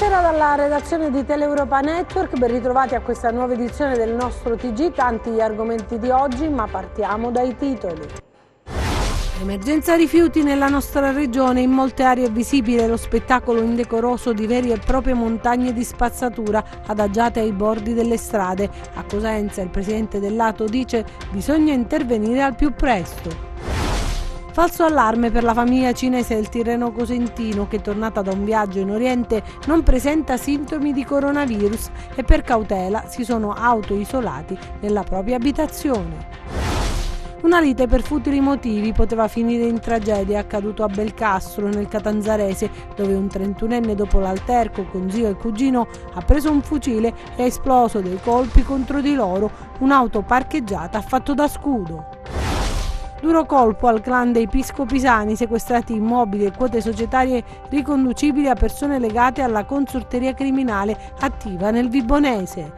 Buonasera dalla redazione di Teleuropa Network, ben ritrovati a questa nuova edizione del nostro TG, tanti gli argomenti di oggi, ma partiamo dai titoli. Emergenza rifiuti nella nostra regione, in molte aree è visibile lo spettacolo indecoroso di vere e proprie montagne di spazzatura adagiate ai bordi delle strade. A Cosenza il presidente del Lato dice bisogna intervenire al più presto. Falso allarme per la famiglia cinese del Tirreno Cosentino che, tornata da un viaggio in Oriente, non presenta sintomi di coronavirus e per cautela si sono autoisolati nella propria abitazione. Una lite per futili motivi poteva finire in tragedia, accaduto a Belcastro nel Catanzarese, dove un 31enne dopo l'alterco con zio e cugino ha preso un fucile e ha esploso dei colpi contro di loro. Un'auto parcheggiata ha fatto da scudo. Duro colpo al clan dei Piscopisani, sequestrati immobili e quote societarie riconducibili a persone legate alla consorteria criminale attiva nel Vibonese.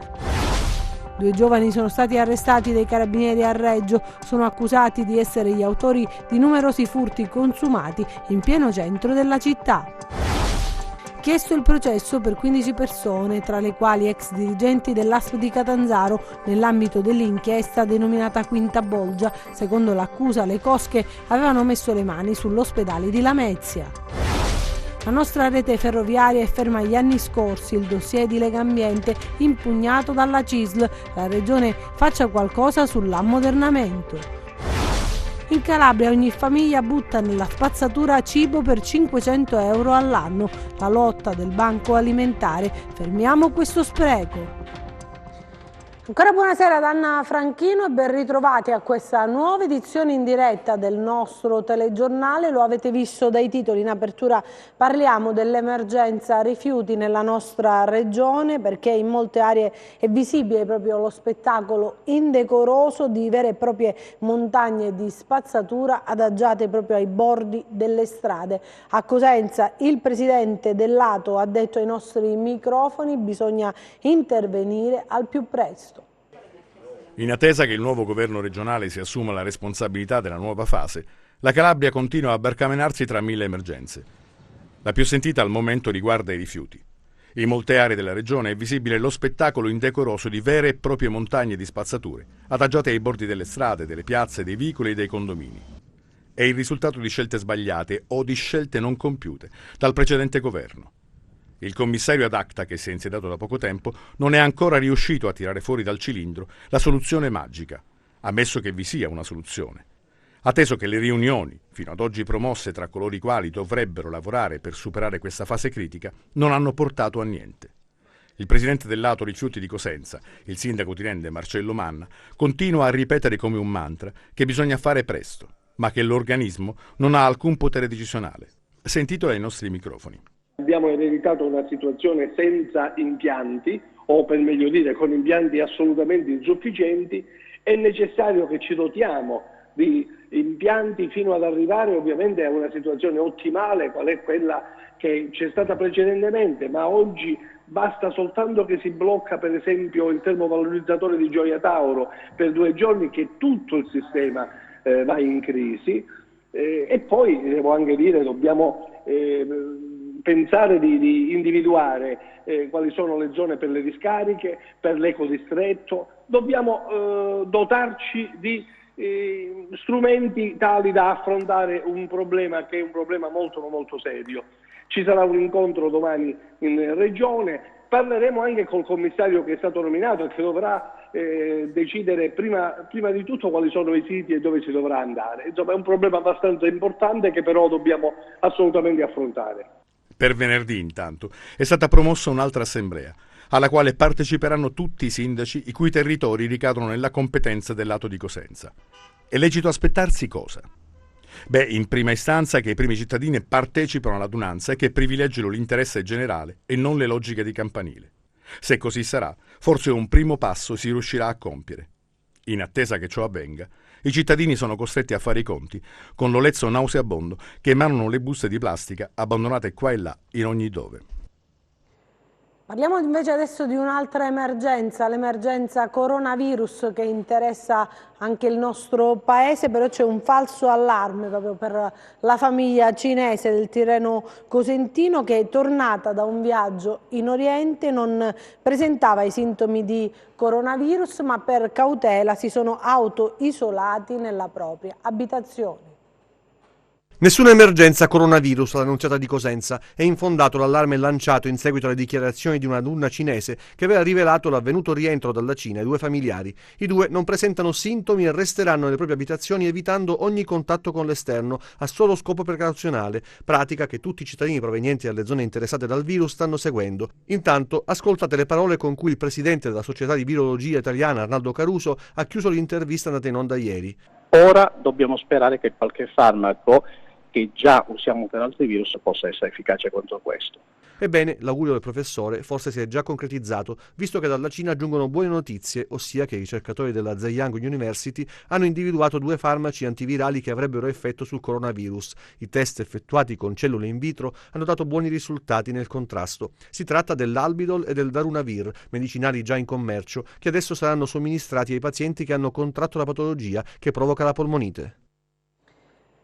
2 giovani sono stati arrestati dai carabinieri a Reggio, sono accusati di essere gli autori di numerosi furti consumati in pieno centro della città. Chiesto il processo per 15 persone, tra le quali ex dirigenti dell'ASP di Catanzaro, nell'ambito dell'inchiesta denominata Quinta Bolgia. Secondo l'accusa, le cosche avevano messo le mani sull'ospedale di Lamezia. La nostra rete ferroviaria è ferma agli anni scorsi, il dossier di Legambiente impugnato dalla CISL. La regione faccia qualcosa sull'ammodernamento. In Calabria ogni famiglia butta nella spazzatura cibo per 500 euro all'anno. La lotta del banco alimentare. Fermiamo questo spreco. Ancora buonasera ad Anna Franchino e ben ritrovati a questa nuova edizione in diretta del nostro telegiornale. Lo avete visto dai titoli, in apertura parliamo dell'emergenza rifiuti nella nostra regione, perché in molte aree è visibile proprio lo spettacolo indecoroso di vere e proprie montagne di spazzatura adagiate proprio ai bordi delle strade. A Cosenza il presidente del Lato ha detto ai nostri microfoni bisogna intervenire al più presto. In attesa che il nuovo governo regionale si assuma la responsabilità della nuova fase, la Calabria continua a barcamenarsi tra 1000 emergenze. La più sentita al momento riguarda i rifiuti. In molte aree della regione è visibile lo spettacolo indecoroso di vere e proprie montagne di spazzature, adagiate ai bordi delle strade, delle piazze, dei vicoli e dei condomini. È il risultato di scelte sbagliate o di scelte non compiute dal precedente governo. Il commissario ad acta, che si è insediato da poco tempo, non è ancora riuscito a tirare fuori dal cilindro la soluzione magica, ammesso che vi sia una soluzione. Atteso che le riunioni, fino ad oggi promosse tra coloro i quali dovrebbero lavorare per superare questa fase critica, non hanno portato a niente. Il presidente del Lato Rifiuti di Cosenza, il sindaco tinente Marcello Manna, continua a ripetere come un mantra che bisogna fare presto, ma che l'organismo non ha alcun potere decisionale. Sentitelo ai nostri microfoni. Abbiamo ereditato una situazione senza impianti, o per meglio dire con impianti assolutamente insufficienti. È necessario che ci dotiamo di impianti fino ad arrivare ovviamente a una situazione ottimale, qual è quella che c'è stata precedentemente, ma oggi basta soltanto che si blocca per esempio il termovalorizzatore di Gioia Tauro per 2 giorni che tutto il sistema va in crisi. E poi devo anche dire dobbiamo pensare di individuare quali sono le zone per le discariche, per l'ecodistretto. Dobbiamo dotarci di strumenti tali da affrontare un problema che è un problema molto molto serio. Ci sarà un incontro domani in regione, parleremo anche col commissario che è stato nominato e che dovrà decidere prima di tutto quali sono i siti e dove si dovrà andare. Insomma è un problema abbastanza importante che però dobbiamo assolutamente affrontare. Per venerdì, intanto, è stata promossa un'altra assemblea, alla quale parteciperanno tutti i sindaci i cui territori ricadono nella competenza del Lato di Cosenza. È lecito aspettarsi cosa? In prima istanza che i primi cittadini partecipino all'adunanza e che privilegino l'interesse generale e non le logiche di campanile. Se così sarà, forse un primo passo si riuscirà a compiere. In attesa che ciò avvenga, i cittadini sono costretti a fare i conti con l'olezzo nauseabondo che emanano le buste di plastica abbandonate qua e là in ogni dove. Parliamo invece adesso di un'altra emergenza, l'emergenza coronavirus che interessa anche il nostro paese, però c'è un falso allarme proprio per la famiglia cinese del Tirreno Cosentino che è tornata da un viaggio in Oriente, non presentava i sintomi di coronavirus, ma per cautela si sono auto-isolati nella propria abitazione. Nessuna emergenza coronavirus all'annunziata di Cosenza. È infondato l'allarme lanciato in seguito alle dichiarazioni di una donna cinese che aveva rivelato l'avvenuto rientro dalla Cina ai due familiari. I due non presentano sintomi e resteranno nelle proprie abitazioni evitando ogni contatto con l'esterno a solo scopo precauzionale, pratica che tutti i cittadini provenienti dalle zone interessate dal virus stanno seguendo. Intanto ascoltate le parole con cui il presidente della Società di Virologia Italiana, Arnaldo Caruso, ha chiuso l'intervista andata in onda ieri. Ora dobbiamo sperare che qualche farmaco che già usiamo per altri virus possa essere efficace contro questo. Ebbene, l'augurio del professore forse si è già concretizzato, visto che dalla Cina giungono buone notizie, ossia che i ricercatori della Zhejiang University hanno individuato 2 farmaci antivirali che avrebbero effetto sul coronavirus. I test effettuati con cellule in vitro hanno dato buoni risultati nel contrasto. Si tratta dell'Albidol e del Darunavir, medicinali già in commercio, che adesso saranno somministrati ai pazienti che hanno contratto la patologia che provoca la polmonite.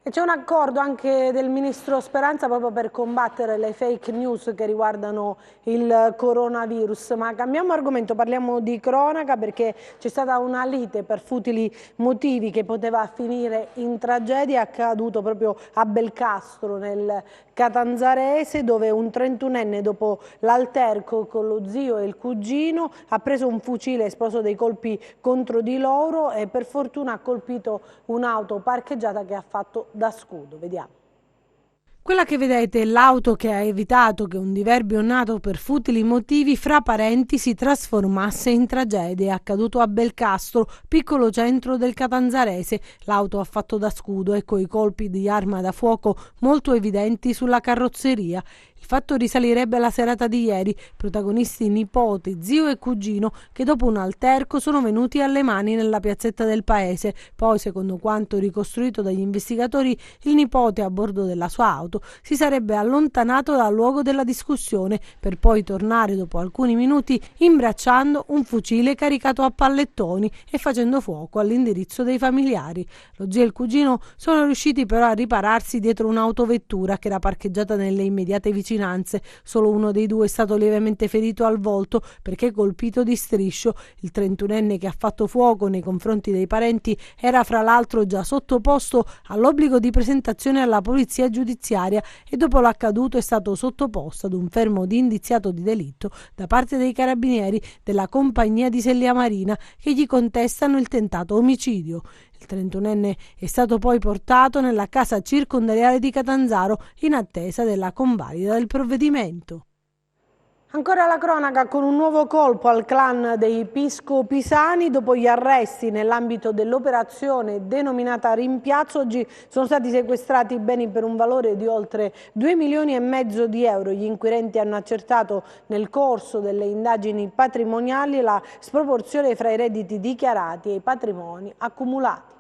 E c'è un accordo anche del ministro Speranza proprio per combattere le fake news che riguardano il coronavirus, ma cambiamo argomento, parliamo di cronaca perché c'è stata una lite per futili motivi che poteva finire in tragedia, accaduto proprio a Belcastro nel Catanzarese, dove un 31enne dopo l'alterco con lo zio e il cugino ha preso un fucile, esploso dei colpi contro di loro e per fortuna ha colpito un'auto parcheggiata che ha fatto da scudo. Vediamo. Quella che vedete è l'auto che ha evitato che un diverbio nato per futili motivi fra parenti si trasformasse in tragedia. È accaduto a Belcastro, piccolo centro del Catanzarese. L'auto ha fatto da scudo e coi colpi di arma da fuoco molto evidenti sulla carrozzeria. Il fatto risalirebbe alla serata di ieri, protagonisti nipote, zio e cugino che dopo un alterco sono venuti alle mani nella piazzetta del paese. Poi, secondo quanto ricostruito dagli investigatori, il nipote a bordo della sua auto si sarebbe allontanato dal luogo della discussione per poi tornare dopo alcuni minuti imbracciando un fucile caricato a pallettoni e facendo fuoco all'indirizzo dei familiari. Lo zio e il cugino sono riusciti però a ripararsi dietro un'autovettura che era parcheggiata nelle immediate vicinanze. Solo uno dei due è stato lievemente ferito al volto perché colpito di striscio. Il 31enne che ha fatto fuoco nei confronti dei parenti era fra l'altro già sottoposto all'obbligo di presentazione alla polizia giudiziaria e dopo l'accaduto è stato sottoposto ad un fermo di indiziato di delitto da parte dei carabinieri della compagnia di Sellia Marina che gli contestano il tentato omicidio. Il 31enne è stato poi portato nella casa circondariale di Catanzaro in attesa della convalida del provvedimento. Ancora la cronaca con un nuovo colpo al clan dei Pisco Pisani dopo gli arresti nell'ambito dell'operazione denominata Rimpiazzo. Oggi sono stati sequestrati beni per un valore di oltre 2,5 milioni di euro. Gli inquirenti hanno accertato nel corso delle indagini patrimoniali la sproporzione fra i redditi dichiarati e i patrimoni accumulati.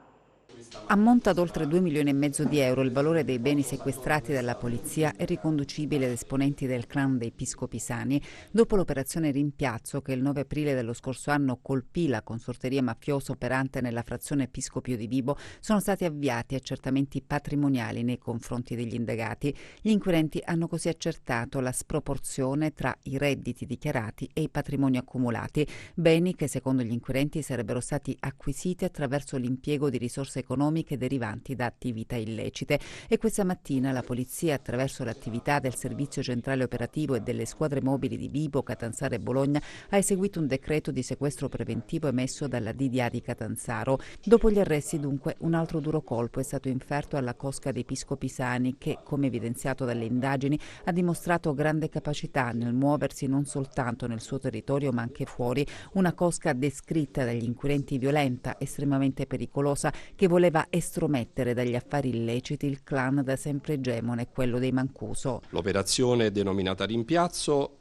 Ammonta ad oltre 2,5 milioni di euro il valore dei beni sequestrati dalla polizia e riconducibili ad esponenti del clan dei Pisco Pisani dopo l'operazione Rimpiazzo che il 9 aprile dello scorso anno colpì la consorteria mafiosa operante nella frazione Piscopio di Vibo. Sono stati avviati accertamenti patrimoniali nei confronti degli indagati. Gli inquirenti hanno così accertato la sproporzione tra i redditi dichiarati e i patrimoni accumulati, beni che secondo gli inquirenti sarebbero stati acquisiti attraverso l'impiego di risorse economiche derivanti da attività illecite. E questa mattina la polizia, attraverso l'attività del servizio centrale operativo e delle squadre mobili di Vibo, Catanzaro e Bologna, ha eseguito un decreto di sequestro preventivo emesso dalla DDA di Catanzaro. Dopo gli arresti, dunque, un altro duro colpo è stato inferto alla cosca dei Pisco Pisani che, come evidenziato dalle indagini, ha dimostrato grande capacità nel muoversi non soltanto nel suo territorio ma anche fuori. Una cosca descritta dagli inquirenti violenta, estremamente pericolosa, che voleva estromettere dagli affari illeciti il clan da sempre egemone, quello dei Mancuso. L'operazione denominata Rimpiazzo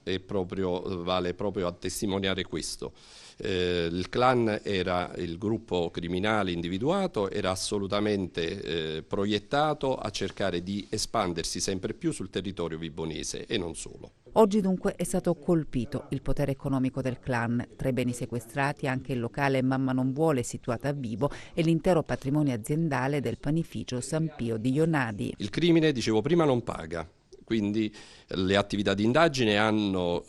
vale proprio a testimoniare questo. Il clan era il gruppo criminale individuato, era assolutamente proiettato a cercare di espandersi sempre più sul territorio vibonese e non solo. Oggi dunque è stato colpito il potere economico del clan. Tra i beni sequestrati anche il locale Mamma non vuole situato a Vibo e l'intero patrimonio aziendale del panificio San Pio di Ionadi. Il crimine, dicevo prima, non paga. Quindi le attività di indagine hanno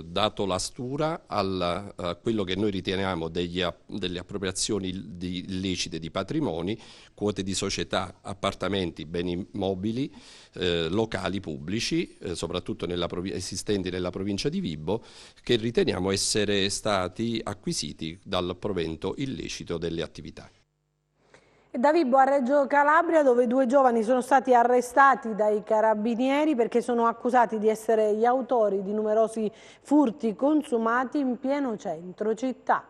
dato la stura a quello che noi riteniamo delle appropriazioni illecite di patrimoni, quote di società, appartamenti, beni mobili, locali pubblici, soprattutto esistenti nella provincia di Vibo, che riteniamo essere stati acquisiti dal provento illecito delle attività. Da Vibo a Reggio Calabria, dove 2 giovani sono stati arrestati dai carabinieri perché sono accusati di essere gli autori di numerosi furti consumati in pieno centro città.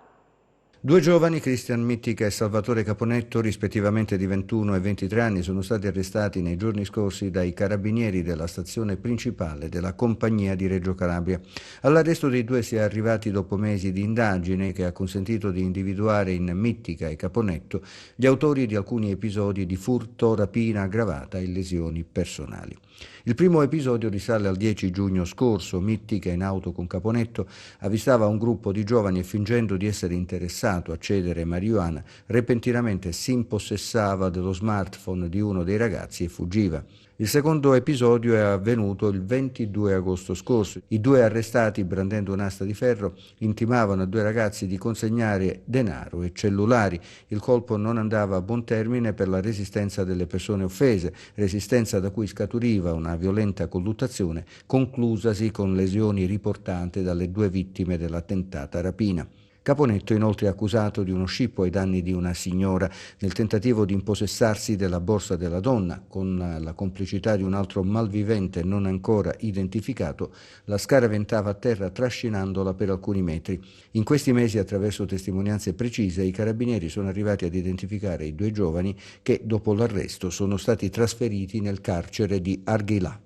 2 giovani, Cristian Mittica e Salvatore Caponetto, rispettivamente di 21 e 23 anni, sono stati arrestati nei giorni scorsi dai carabinieri della stazione principale della compagnia di Reggio Calabria. All'arresto dei 2 si è arrivati dopo mesi di indagine che ha consentito di individuare in Mittica e Caponetto gli autori di alcuni episodi di furto, rapina aggravata e lesioni personali. Il primo episodio risale al 10 giugno scorso. Mittica, in auto con Caponetto, avvistava un gruppo di giovani e, fingendo di essere interessato a cedere marijuana, repentinamente si impossessava dello smartphone di uno dei ragazzi e fuggiva. Il secondo episodio è avvenuto il 22 agosto scorso. I 2 arrestati, brandendo un'asta di ferro, intimavano a 2 ragazzi di consegnare denaro e cellulari. Il colpo non andava a buon termine per la resistenza delle persone offese, resistenza da cui scaturiva una violenta colluttazione, conclusasi con lesioni riportate dalle 2 vittime della tentata rapina. Caponetto, inoltre, accusato di uno scippo ai danni di una signora nel tentativo di impossessarsi della borsa della donna. Con la complicità di un altro malvivente non ancora identificato, la scaraventava a terra trascinandola per alcuni metri. In questi mesi, attraverso testimonianze precise, i carabinieri sono arrivati ad identificare i 2 giovani che, dopo l'arresto, sono stati trasferiti nel carcere di Arghilà.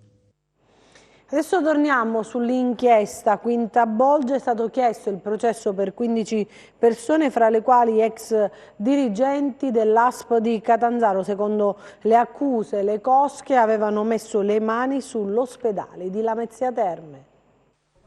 Adesso torniamo sull'inchiesta Quinta Bolgia. È stato chiesto il processo per 15 persone, fra le quali ex dirigenti dell'ASP di Catanzaro. Secondo le accuse, le cosche avevano messo le mani sull'ospedale di Lamezia Terme.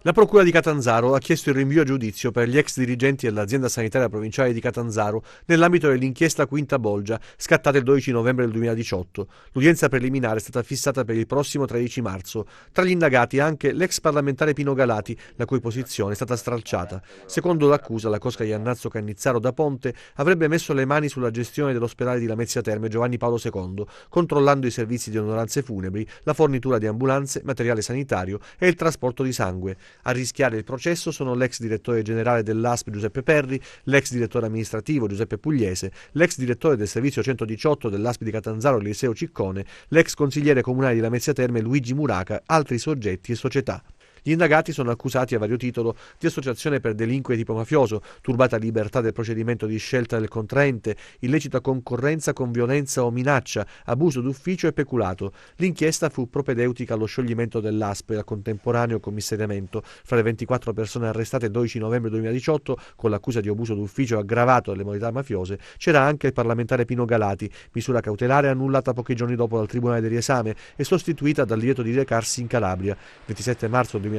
La Procura di Catanzaro ha chiesto il rinvio a giudizio per gli ex dirigenti dell'azienda sanitaria provinciale di Catanzaro nell'ambito dell'inchiesta Quinta Bolgia, scattata il 12 novembre del 2018. L'udienza preliminare è stata fissata per il prossimo 13 marzo. Tra gli indagati anche l'ex parlamentare Pino Galati, la cui posizione è stata stralciata. Secondo l'accusa, la cosca Iannazzo Cannizzaro da Ponte avrebbe messo le mani sulla gestione dell'ospedale di Lamezia Terme Giovanni Paolo II, controllando i servizi di onoranze funebri, la fornitura di ambulanze, materiale sanitario e il trasporto di sangue. A rischiare il processo sono l'ex direttore generale dell'ASP Giuseppe Perri, l'ex direttore amministrativo Giuseppe Pugliese, l'ex direttore del servizio 118 dell'ASP di Catanzaro Eliseo Ciccone, l'ex consigliere comunale di Lamezia Terme Luigi Muraca, altri soggetti e società. Gli indagati sono accusati a vario titolo di associazione per delinquere tipo mafioso, turbata libertà del procedimento di scelta del contraente, illecita concorrenza con violenza o minaccia, abuso d'ufficio e peculato. L'inchiesta fu propedeutica allo scioglimento dell'ASP e al contemporaneo commissariamento. Fra le 24 persone arrestate il 12 novembre 2018 con l'accusa di abuso d'ufficio aggravato dalle modalità mafiose c'era anche il parlamentare Pino Galati, misura cautelare annullata pochi giorni dopo dal Tribunale del Riesame e sostituita dal divieto di recarsi in Calabria. Il 27 marzo 2019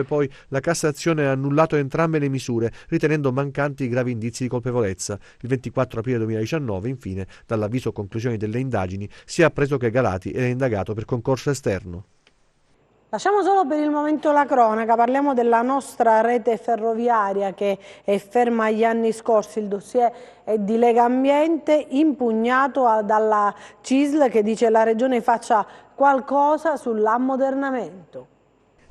poi la Cassazione ha annullato entrambe le misure, ritenendo mancanti i gravi indizi di colpevolezza. Il 24 aprile 2019, infine, dall'avviso conclusioni delle indagini, si è appreso che Galati era indagato per concorso esterno. Lasciamo solo per il momento la cronaca, parliamo della nostra rete ferroviaria che è ferma agli anni scorsi. Il dossier è di Legambiente, impugnato dalla CISL, che dice la Regione faccia qualcosa sull'ammodernamento.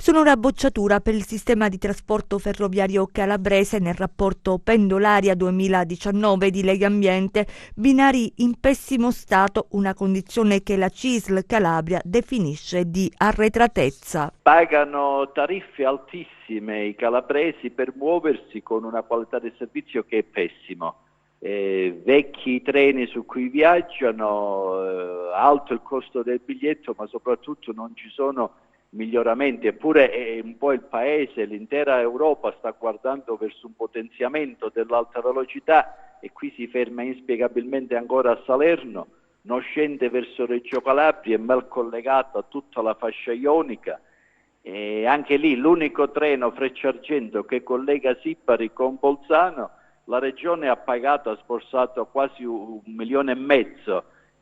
Sono una bocciatura per il sistema di trasporto ferroviario calabrese nel rapporto Pendolaria 2019 di Legambiente, binari in pessimo stato, una condizione che la CISL Calabria definisce di arretratezza. Pagano tariffe altissime i calabresi per muoversi con una qualità del servizio che è pessimo. Vecchi treni su cui viaggiano, alto il costo del biglietto, ma soprattutto non ci sono miglioramenti. Eppure è un po' il paese, l'intera Europa sta guardando verso un potenziamento dell'alta velocità e qui si ferma inspiegabilmente ancora a Salerno, non scende verso Reggio Calabria, è mal collegato a tutta la fascia ionica E anche lì l'unico treno Frecciargento che collega Sipari con Bolzano, la Regione ha pagato, ha sborsato quasi 1,5 milioni.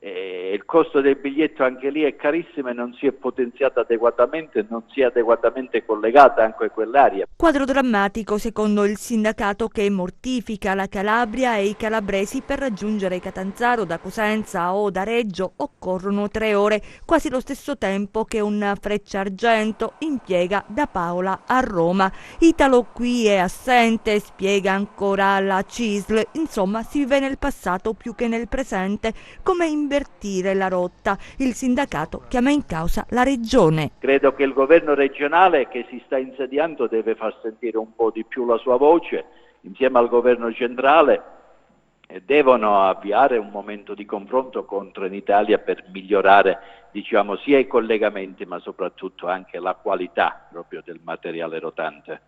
Il costo del biglietto anche lì è carissimo e non si è potenziata adeguatamente, non si è adeguatamente collegata anche a quell'area. Quadro drammatico secondo il sindacato che mortifica la Calabria e i calabresi. Per raggiungere Catanzaro da Cosenza o da Reggio occorrono 3 ore, quasi lo stesso tempo che un Frecciargento impiega da Paola a Roma. Italo qui è assente, spiega ancora la CISL, insomma si vive nel passato più che nel presente. Come invertire la rotta? Il sindacato chiama in causa la regione. Credo che il governo regionale che si sta insediando deve far sentire un po' di più la sua voce insieme al governo centrale e devono avviare un momento di confronto con Trenitalia per migliorare, diciamo, sia i collegamenti ma soprattutto anche la qualità proprio del materiale rotante.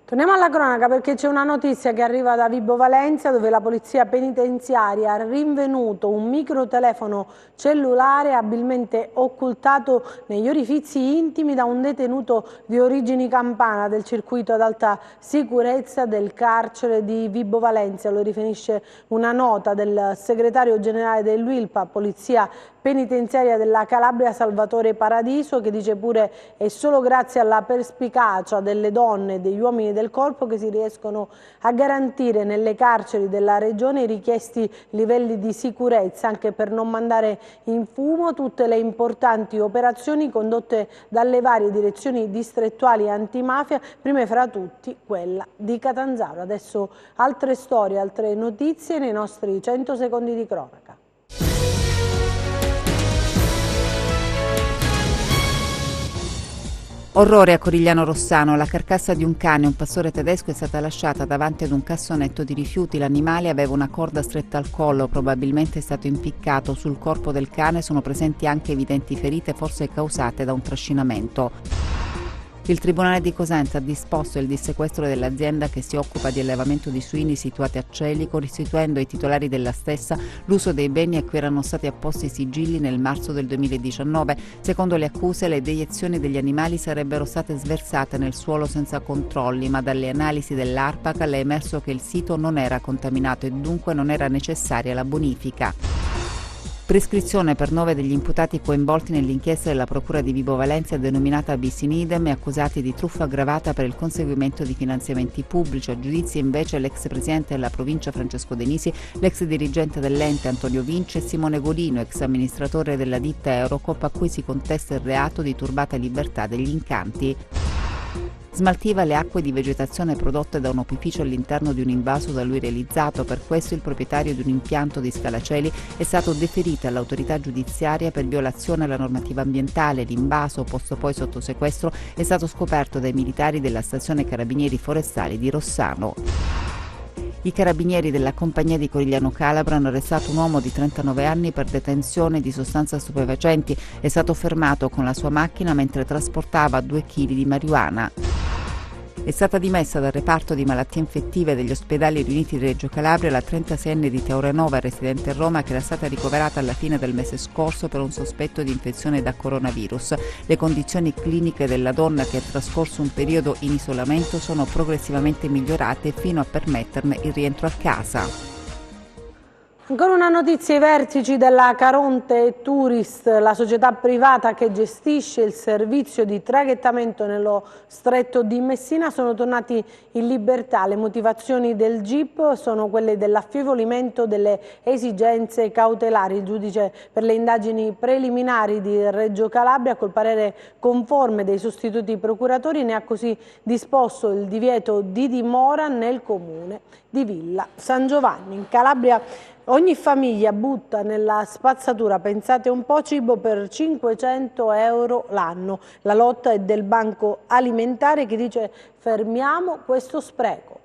Torniamo alla cronaca perché c'è una notizia che arriva da Vibo Valentia, dove la polizia penitenziaria ha rinvenuto un microtelefono cellulare abilmente occultato negli orifizi intimi da un detenuto di origini campana del circuito ad alta sicurezza del carcere di Vibo Valentia. Lo riferisce una nota del segretario generale dell'UILPA, Polizia Penitenziaria della Calabria, Salvatore Paradiso, che dice pure è solo grazie alla perspicacia delle donne e degli uomini del corpo che si riescono a garantire nelle carceri della regione i richiesti livelli di sicurezza, anche per non mandare in fumo tutte le importanti operazioni condotte dalle varie direzioni distrettuali antimafia, prime fra tutti quella di Catanzaro. Adesso altre storie, altre notizie nei nostri 100 secondi di cronaca. Orrore a Corigliano Rossano, la carcassa di un cane, un pastore tedesco, è stata lasciata davanti ad un cassonetto di rifiuti. L'animale aveva una corda stretta al collo, probabilmente è stato impiccato. Sul corpo del cane sono presenti anche evidenti ferite, forse causate da un trascinamento. Il Tribunale di Cosenza ha disposto il dissequestro dell'azienda che si occupa di allevamento di suini situati a Celico, restituendo ai titolari della stessa l'uso dei beni a cui erano stati apposti sigilli nel marzo del 2019. Secondo le accuse, le deiezioni degli animali sarebbero state sversate nel suolo senza controlli, ma dalle analisi dell'ARPAC è emerso che il sito non era contaminato e dunque non era necessaria la bonifica. Prescrizione per 9 degli imputati coinvolti nell'inchiesta della Procura di Vibo Valentia denominata bis in idem e accusati di truffa aggravata per il conseguimento di finanziamenti pubblici. A giudizio invece l'ex presidente della provincia Francesco Denisi, l'ex dirigente dell'ente Antonio Vinci e Simone Golino, ex amministratore della ditta Eurocop, a cui si contesta il reato di turbata libertà degli incanti. Smaltiva le acque di vegetazione prodotte da un opificio all'interno di un invaso da lui realizzato. Per questo il proprietario di un impianto di Scalaceli è stato deferito all'autorità giudiziaria per violazione alla normativa ambientale. L'invaso, posto poi sotto sequestro, è stato scoperto dai militari della stazione Carabinieri Forestali di Rossano. I carabinieri della compagnia di Corigliano Calabro hanno arrestato un uomo di 39 anni per detenzione di sostanze stupefacenti. È stato fermato con la sua macchina mentre trasportava 2 kg di marijuana. È stata dimessa dal reparto di malattie infettive degli ospedali riuniti di Reggio Calabria la 36enne di Tauranova, residente a Roma, che era stata ricoverata alla fine del mese scorso per un sospetto di infezione da coronavirus. Le condizioni cliniche della donna, che ha trascorso un periodo in isolamento, sono progressivamente migliorate fino a permetterne il rientro a casa. Ancora una notizia: i vertici della Caronte Tourist, la società privata che gestisce il servizio di traghettamento nello stretto di Messina, sono tornati in libertà. Le motivazioni del GIP sono quelle dell'affievolimento delle esigenze cautelari. Il giudice per le indagini preliminari di Reggio Calabria, col parere conforme dei sostituti procuratori, ne ha così disposto il divieto di dimora nel comune di Villa San Giovanni. In Calabria ogni famiglia butta nella spazzatura, pensate un po', cibo per 500 euro l'anno. La lotta è del Banco Alimentare, che dice: fermiamo questo spreco.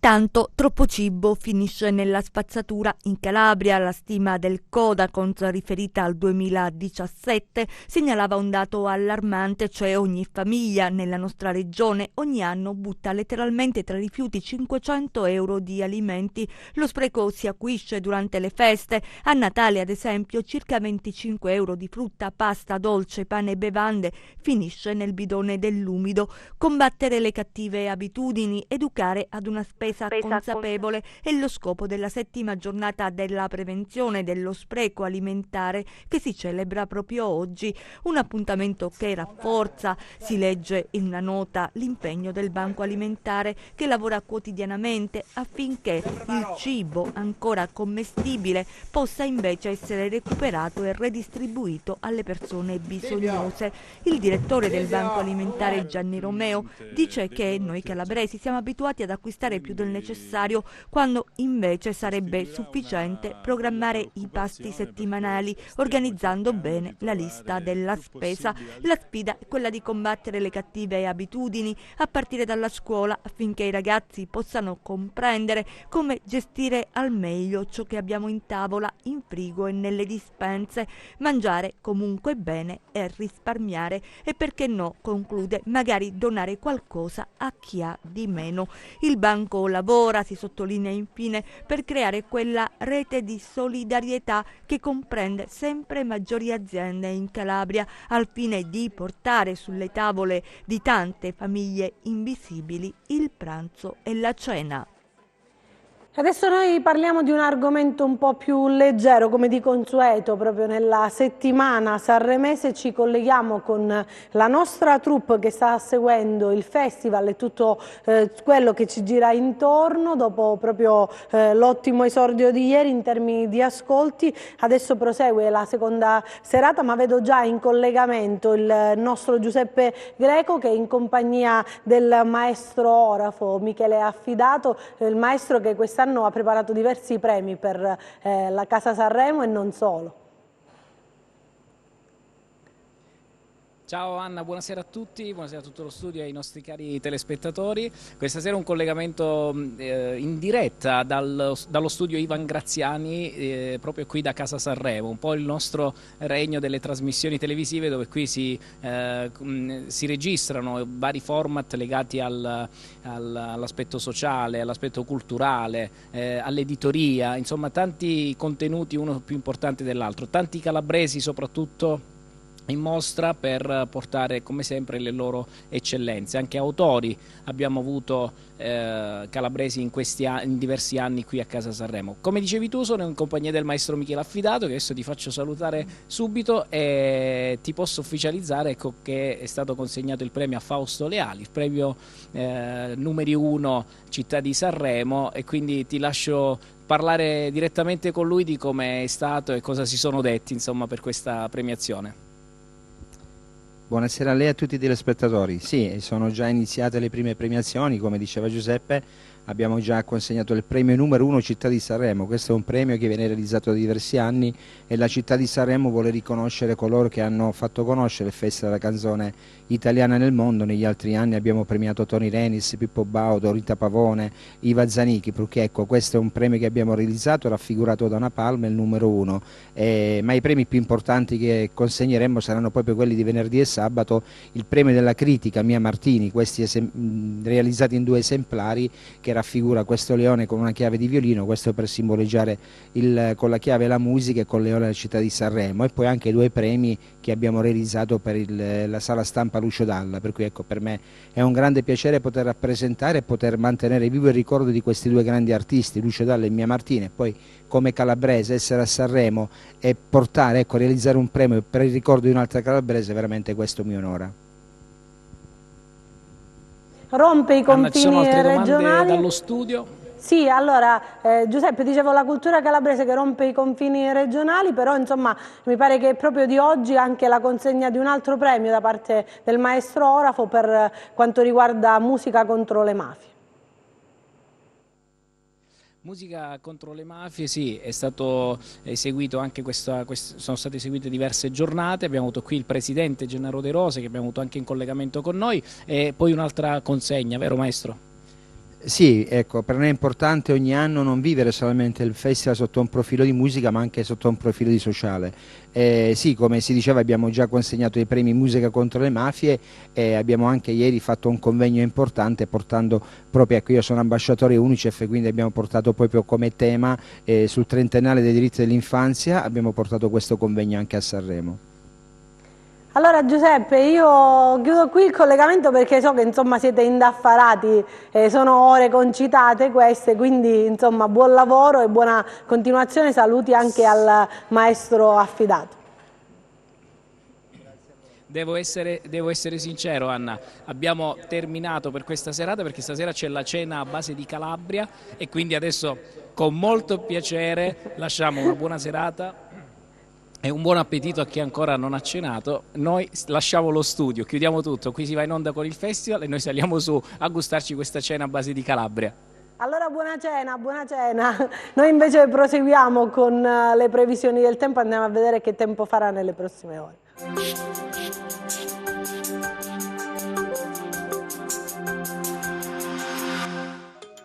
Intanto troppo cibo finisce nella spazzatura in Calabria. La stima del Codacons riferita al 2017 segnalava un dato allarmante, cioè ogni famiglia nella nostra regione ogni anno butta letteralmente tra rifiuti 500 euro di alimenti. Lo spreco si acuisce durante le feste. A Natale, ad esempio, circa 25 euro di frutta, pasta, dolce, pane e bevande finisce nel bidone dell'umido. Combattere le cattive abitudini, educare ad una spesa consapevole è lo scopo della 7ª giornata della prevenzione dello spreco alimentare che si celebra proprio oggi. Un appuntamento che rafforza, si legge in una nota, l'impegno del Banco Alimentare che lavora quotidianamente affinché il cibo ancora commestibile possa invece essere recuperato e redistribuito alle persone bisognose. Il direttore del Banco Alimentare, Gianni Romeo, dice che noi calabresi siamo abituati ad acquistare più del necessario, quando invece sarebbe sufficiente programmare i pasti settimanali, organizzando bene la lista della spesa. La sfida è quella di combattere le cattive abitudini a partire dalla scuola, affinché i ragazzi possano comprendere come gestire al meglio ciò che abbiamo in tavola, in frigo e nelle dispense, mangiare comunque bene e risparmiare e, perché no, conclude, magari donare qualcosa a chi ha di meno. Il banco lavora, si sottolinea infine, per creare quella rete di solidarietà che comprende sempre maggiori aziende in Calabria, al fine di portare sulle tavole di tante famiglie invisibili il pranzo e la cena. Adesso noi parliamo di un argomento un po' più leggero, come di consueto, proprio nella settimana sanremese ci colleghiamo con la nostra troupe che sta seguendo il festival e tutto quello che ci gira intorno. Dopo proprio l'ottimo esordio di ieri in termini di ascolti, adesso prosegue la seconda serata, ma vedo già in collegamento il nostro Giuseppe Greco, che è in compagnia del maestro orafo Michele Affidato, il maestro che quest'anno ha preparato diversi premi per la Casa Sanremo e non solo. Ciao Anna, buonasera a tutti, buonasera a tutto lo studio e ai nostri cari telespettatori. Questa sera un collegamento in diretta dallo studio Ivan Graziani, proprio qui da Casa Sanremo, un po' il nostro regno delle trasmissioni televisive, dove qui si registrano vari format legati all'aspetto sociale, all'aspetto culturale, all'editoria, insomma tanti contenuti, uno più importante dell'altro, tanti calabresi soprattutto in mostra per portare come sempre le loro eccellenze. Anche autori abbiamo avuto calabresi in diversi anni qui a Casa Sanremo. Come dicevi tu, sono in compagnia del maestro Michele Affidato, che adesso ti faccio salutare subito e ti posso ufficializzare, ecco, che è stato consegnato il premio a Fausto Leali, il premio numeri 1 città di Sanremo, e quindi ti lascio parlare direttamente con lui di come è stato e cosa si sono detti, insomma, per questa premiazione. Buonasera a lei e a tutti i telespettatori. Sì, sono già iniziate le prime premiazioni, come diceva Giuseppe. Abbiamo già consegnato il premio numero 1 Città di Sanremo. Questo è un premio che viene realizzato da diversi anni e la Città di Sanremo vuole riconoscere coloro che hanno fatto conoscere il Festival della canzone italiana nel mondo. Negli altri anni abbiamo premiato Tony Renis, Pippo Baudo, Rita Pavone, Iva Zanicchi, perché ecco, questo è un premio che abbiamo realizzato, raffigurato da una palma, il numero 1. Ma i premi più importanti che consegneremo saranno proprio quelli di venerdì e sabato, il premio della critica Mia Martini, questi realizzati in 2 esemplari, che raffigura questo leone con una chiave di violino, questo per simboleggiare con la chiave la musica e con il leone la città di Sanremo, e poi anche 2 premi che abbiamo realizzato per la sala stampa Lucio Dalla, per cui ecco, per me è un grande piacere poter rappresentare e poter mantenere vivo il ricordo di questi 2 grandi artisti, Lucio Dalla e Mia Martini, e poi come calabrese essere a Sanremo e portare, ecco, realizzare un premio per il ricordo di un'altra calabrese, veramente questo mi onora. Rompe i confini regionali. Ci sono altre domande dallo studio? Sì, allora Giuseppe, dicevo la cultura calabrese che rompe i confini regionali, però insomma mi pare che proprio di oggi anche la consegna di un altro premio da parte del maestro orafo per quanto riguarda musica contro le mafie. Musica contro le mafie, sì, è stato eseguito anche sono state eseguite diverse giornate. Abbiamo avuto qui il presidente Gennaro De Rose, che abbiamo avuto anche in collegamento con noi, e poi un'altra consegna, vero maestro? Sì, ecco, per noi è importante ogni anno non vivere solamente il festival sotto un profilo di musica, ma anche sotto un profilo di sociale. Sì, come si diceva, abbiamo già consegnato i premi Musica contro le mafie e abbiamo anche ieri fatto un convegno importante portando proprio, ecco, io sono ambasciatore UNICEF, quindi abbiamo portato proprio come tema sul trentennale dei diritti dell'infanzia, abbiamo portato questo convegno anche a Sanremo. Allora Giuseppe, io chiudo qui il collegamento perché so che insomma siete indaffarati, sono ore concitate queste, quindi insomma buon lavoro e buona continuazione, saluti anche al maestro affidato. Devo essere sincero, Anna, abbiamo terminato per questa serata perché stasera c'è la cena a base di Calabria e quindi adesso con molto piacere lasciamo una buona serata e un buon appetito a chi ancora non ha cenato. Noi lasciamo lo studio, chiudiamo tutto, qui si va in onda con il festival e noi saliamo su a gustarci questa cena a base di Calabria. Allora buona cena, buona cena. Noi invece proseguiamo con le previsioni del tempo, andiamo a vedere che tempo farà nelle prossime ore.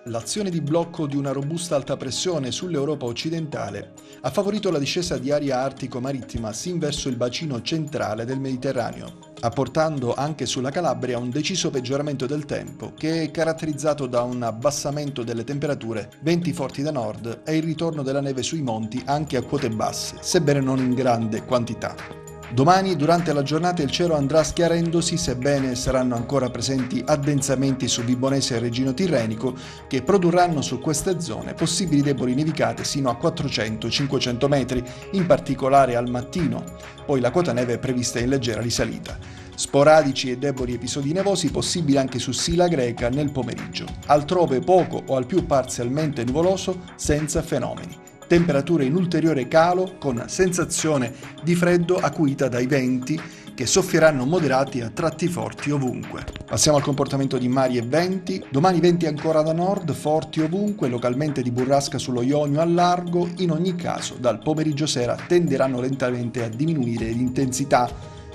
L'azione di blocco di una robusta alta pressione sull'Europa occidentale ha favorito la discesa di aria artico-marittima sin verso il bacino centrale del Mediterraneo, apportando anche sulla Calabria un deciso peggioramento del tempo che è caratterizzato da un abbassamento delle temperature, venti forti da nord e il ritorno della neve sui monti anche a quote basse, sebbene non in grande quantità. Domani, durante la giornata, il cielo andrà schiarendosi, sebbene saranno ancora presenti addensamenti su Vibonese e Regino Tirrenico, che produrranno su queste zone possibili deboli nevicate sino a 400-500 metri, in particolare al mattino. Poi la quota neve è prevista in leggera risalita. Sporadici e deboli episodi nevosi possibili anche su Sila Greca nel pomeriggio. Altrove poco o al più parzialmente nuvoloso, senza fenomeni. Temperature in ulteriore calo con sensazione di freddo acuita dai venti che soffieranno moderati a tratti forti ovunque. Passiamo al comportamento di mari e venti. Domani venti ancora da nord, forti ovunque, localmente di burrasca sullo Ionio al largo. In ogni caso, dal pomeriggio sera tenderanno lentamente a diminuire l'intensità.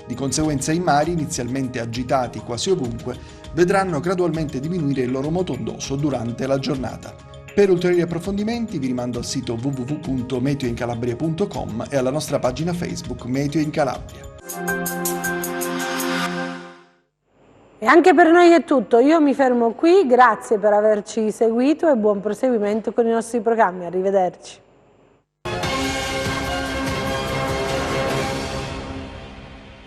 Di conseguenza i mari, inizialmente agitati quasi ovunque, vedranno gradualmente diminuire il loro moto ondoso durante la giornata. Per ulteriori approfondimenti vi rimando al sito www.meteoincalabria.com e alla nostra pagina Facebook Meteo in Calabria. E anche per noi è tutto, io mi fermo qui, grazie per averci seguito e buon proseguimento con i nostri programmi, arrivederci.